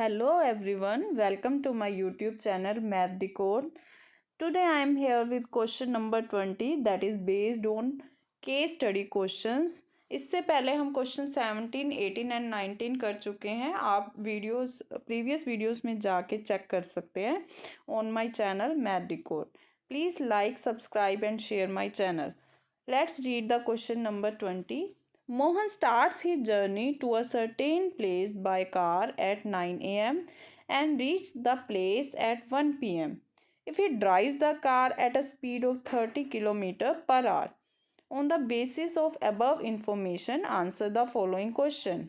Hello everyone, welcome to my YouTube channel Math Decode. Today I am here with question number 20 that is based on case study questions. इससे पहले हम question 17, 18 and 19 कर चुके हैं. आप videos previous videos में जाके check कर सकते हैं on my channel Math Decode. Please like, subscribe and share my channel. Let's read the question number 20. Mohan starts his journey to a certain place by car at 9 a.m. and reaches the place at 1 p.m. if he drives the car at a speed of 30 km per hour. On the basis of above information, answer the following question.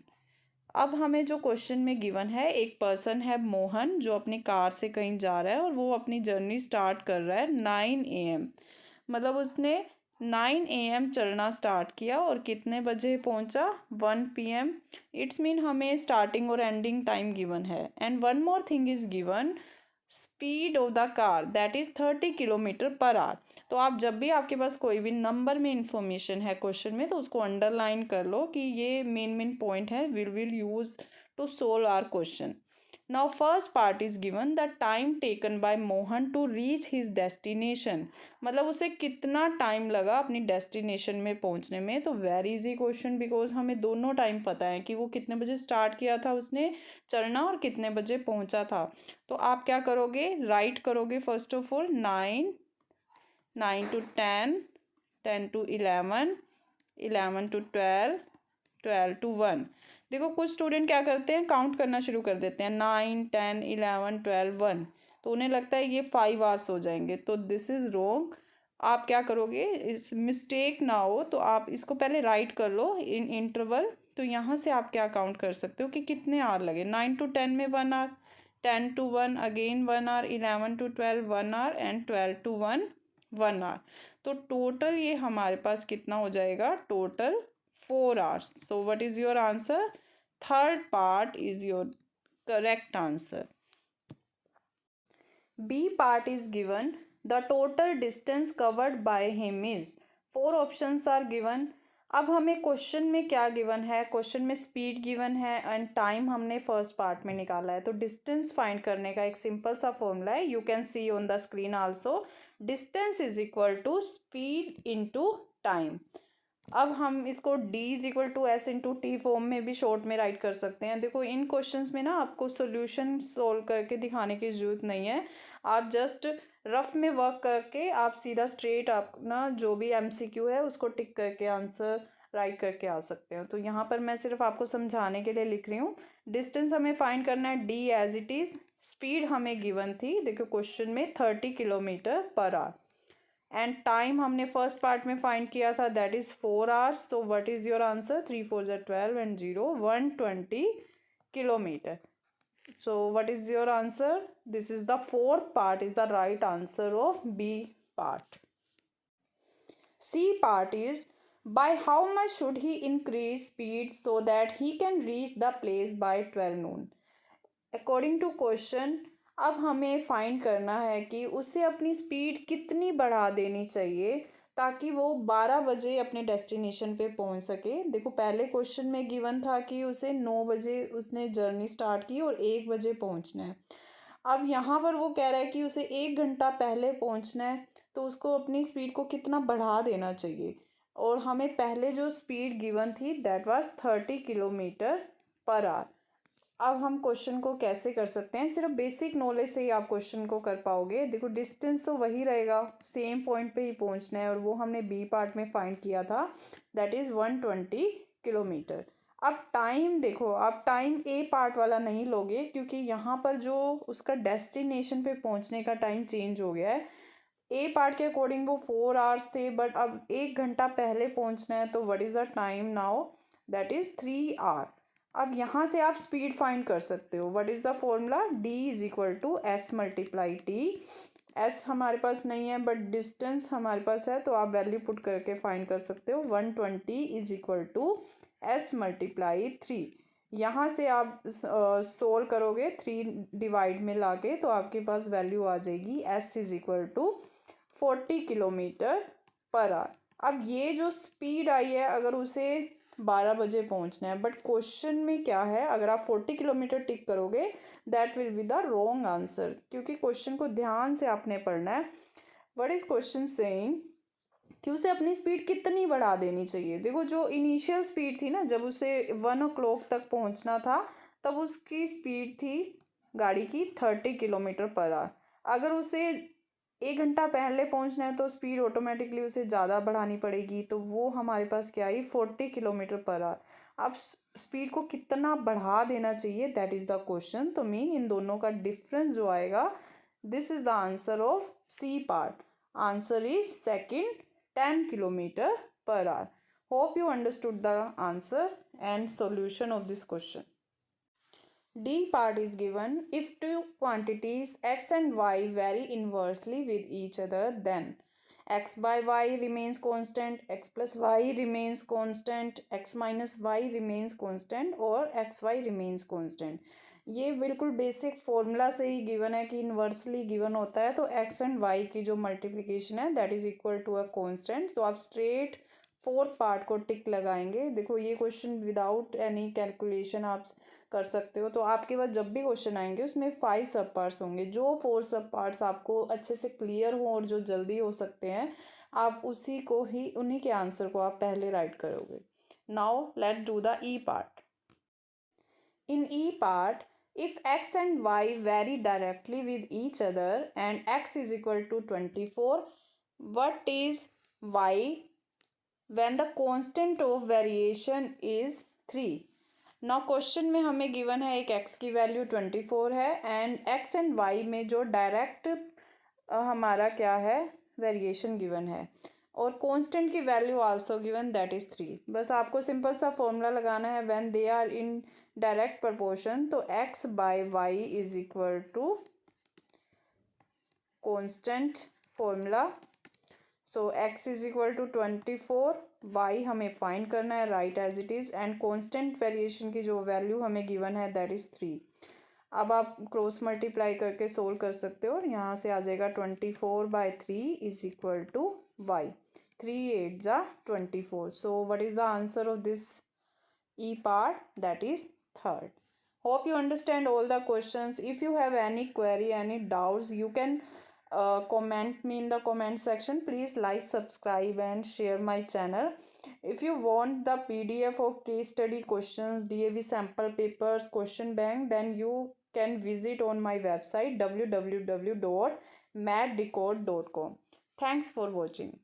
अब हमें जो question में given है, एक person है मोहन जो अपनी car से कहीं जा रहा है और वो अपनी जर्नी स्टार्ट कर रहा है 9 AM. मतलब उसने 9 AM चलना स्टार्ट किया और कितने बजे पहुंचा 1 PM. इट्स मीन हमें स्टार्टिंग और एंडिंग टाइम गिवन है. And one more thing is given speed of the car that is 30 km/h. तो आप जब भी आपके पास कोई भी नंबर में इंफॉर्मेशन है क्वेश्चन में तो उसको अंडरलाइन कर लो कि ये मेन पॉइंट है will use to solve our question. Now first part is given the time taken by Mohan to reach his destination. मतलब उसे कितना टाइम लगा अपनी डेस्टिनेशन में पहुंचने में. तो वेरी इजी क्वेश्चन बिकॉज हमें दोनों टाइम पता है कि वो कितने बजे स्टार्ट किया था उसने चलना और कितने बजे पहुंचा था. तो आप क्या करोगे, राइट करोगे first of all 9, 9 to 10, 10 to 11, 11 to 12, 12 to 1. देखो कुछ स्टूडेंट क्या करते हैं, काउंट करना शुरू कर देते हैं 9, 10, 11, 12, 1. तो उन्हें लगता है ये 5 आवर्स हो जाएंगे. तो दिस इज़ रॉन्ग. आप क्या करोगे, इस मिस्टेक ना हो तो आप इसको पहले राइट कर लो इन इंटरवल. तो यहाँ से आप क्या काउंट कर सकते हो कि कितने आवर लगे. 9 to 10 में 1 hour, 10 to 1 again 1 hour, 11 to 12 1 hour and 12 to 1 1 hour. तो टोटल ये हमारे पास कितना हो जाएगा, total 4 hours. So what is your answer? Third part is your correct answer. B part is given. The total distance covered by him is. 4 options are given. अब हमें question में क्या गिवन है, क्वेश्चन में स्पीड गिवन है and time हमने first part में निकाला है. तो डिस्टेंस फाइंड करने का एक सिंपल सा फॉर्मूला है, you can see on the screen also. Distance is equal to speed into time. अब हम इसको d is equal to S into T form में भी शॉर्ट में राइट कर सकते हैं. देखो इन क्वेश्चंस में ना आपको सॉल्यूशन सोल्व करके दिखाने की ज़रूरत नहीं है. आप जस्ट रफ में वर्क करके आप सीधा स्ट्रेट अपना जो भी एमसीक्यू है उसको टिक करके आंसर राइट करके आ सकते हो. तो यहाँ पर मैं सिर्फ आपको समझाने के लिए लिख रही हूँ. डिस्टेंस हमें फाइंड करना है d as it is. Speed हमें गिवन थी, देखो क्वेश्चन में 30 km/h. एंड टाइम हमने फर्स्ट पार्ट में फाइंड किया था दैट इज़ 4 hours. तो what is your answer, 3 4 12 and 0 120 kilometre. So what is your answer, this is the fourth part is the right answer of B part. C part is by how much should he increase speed so that he can reach the place by 12 noon. According to question, अब हमें find करना है कि उसे अपनी speed कितनी बढ़ा देनी चाहिए ताकि वो 12 बजे अपने डेस्टिनेशन पे पहुंच सके. देखो पहले क्वेश्चन में गिवन था कि उसे 9 बजे उसने जर्नी स्टार्ट की और 1 बजे पहुंचना है. अब यहाँ पर वो कह रहा है कि उसे 1 घंटा पहले पहुंचना है. तो उसको अपनी स्पीड को कितना बढ़ा देना चाहिए. और हमें पहले जो स्पीड गिवन थी दैट वाज 30 km/h. अब हम क्वेश्चन को कैसे कर सकते हैं, सिर्फ बेसिक नॉलेज से ही आप क्वेश्चन को कर पाओगे. देखो डिस्टेंस तो वही रहेगा, सेम पॉइंट पे ही पहुंचना है और वो हमने बी पार्ट में फाइंड किया था दैट इज़ 120 किलोमीटर. अब टाइम देखो, आप टाइम ए पार्ट वाला नहीं लोगे क्योंकि यहाँ पर जो उसका डेस्टिनेशन पे पहुंचने का टाइम चेंज हो गया है. ए पार्ट के अकॉर्डिंग वो 4 hours थे बट अब 1 घंटा पहले पहुंचना है. तो what is the time now, that is 3 hours. अब यहाँ से आप स्पीड फाइंड कर सकते हो. What is the formula, d is equal to S multiply T. S हमारे पास नहीं है बट डिस्टेंस हमारे पास है तो आप वैल्यू पुट करके फाइंड कर सकते हो. 120 is equal to S multiply 3. यहाँ से आप सोल्व करोगे 3 डिवाइड में लाके तो आपके पास वैल्यू आ जाएगी S is equal to 40 km/h. अब ये जो स्पीड आई है अगर उसे 12 बजे पहुंचना है, बट क्वेश्चन में क्या है, अगर आप 40 किलोमीटर टिक करोगे that will be the wrong answer, क्योंकि क्वेश्चन को ध्यान से आपने पढ़ना है। व्हाट इज क्वेश्चन सेइंग कि उसे अपनी स्पीड कितनी बढ़ा देनी चाहिए। देखो जो इनिशियल स्पीड थी ना, जब उसे 1 o'clock तक पहुंचना था, तब उसकी स्पीड थी गाड़ी की 30 किलोमीटर पर आवर। अगर उसे 1 घंटा पहले पहुंचना है तो स्पीड ऑटोमेटिकली उसे ज़्यादा बढ़ानी पड़ेगी, तो वो हमारे पास क्या आई, 40 किलोमीटर पर आवर। अब स्पीड को कितना बढ़ा देना चाहिए, दैट इज़ द क्वेश्चन। तो मीन इन दोनों का डिफरेंस जो आएगा, this is the answer of C part. Answer is second, 10 km/h. Hope you understood the answer and solution of this question. D part is given, if two quantities x and y vary inversely with each other, then x by y remains constant, x plus y remains constant, x minus y remains constant और xy remains constant। ये बिल्कुल basic formula से ही given है कि inversely given होता है तो x and y की जो मल्टीप्लिकेशन है that is equal to a constant. तो आप स्ट्रेट फोर्थ पार्ट को टिक लगाएंगे। देखो ये क्वेश्चन विदाउट एनी कैलकुलेशन आप कर सकते हो। तो आपके पास जब भी क्वेश्चन आएंगे उसमें 5 सब पार्ट्स होंगे। जो 4 सब पार्ट्स आपको अच्छे से क्लियर हो और जो जल्दी हो सकते हैं, आप उसी को ही, उन्हीं के आंसर को आप पहले राइट करोगे। Now let's do the E part. In E part, if x and y vary directly with each other and x is equal to 24, what is y when the constant of variation is 3? Now question में हमें given है एक x की value 24 है and x and y में जो direct हमारा क्या है, वेरिएशन गिवन है और कांस्टेंट की value also given that is 3। बस आपको सिंपल सा फॉर्मूला लगाना है when they are in direct proportion. तो x by y is equal to constant formula. So x is equal to 24, y हमें फाइंड करना है right as it is and constant variation की जो वैल्यू हमें गिवन है दैट इज़ 3। अब आप क्रॉस मल्टीप्लाई करके सोल्व कर सकते हो और यहाँ से आ जाएगा 24/3 इज इक्वल टू y। 3 8 जा 24। So what is the answer of this E part, that is third. Hope you understand all the questions. If you have any query, any doubts, you can comment me in the comment section. Please like, subscribe and share my channel. If you want the PDF of case study questions, DAV sample papers, question bank, then you can visit on my website www.mathdecode.com. Thanks for watching.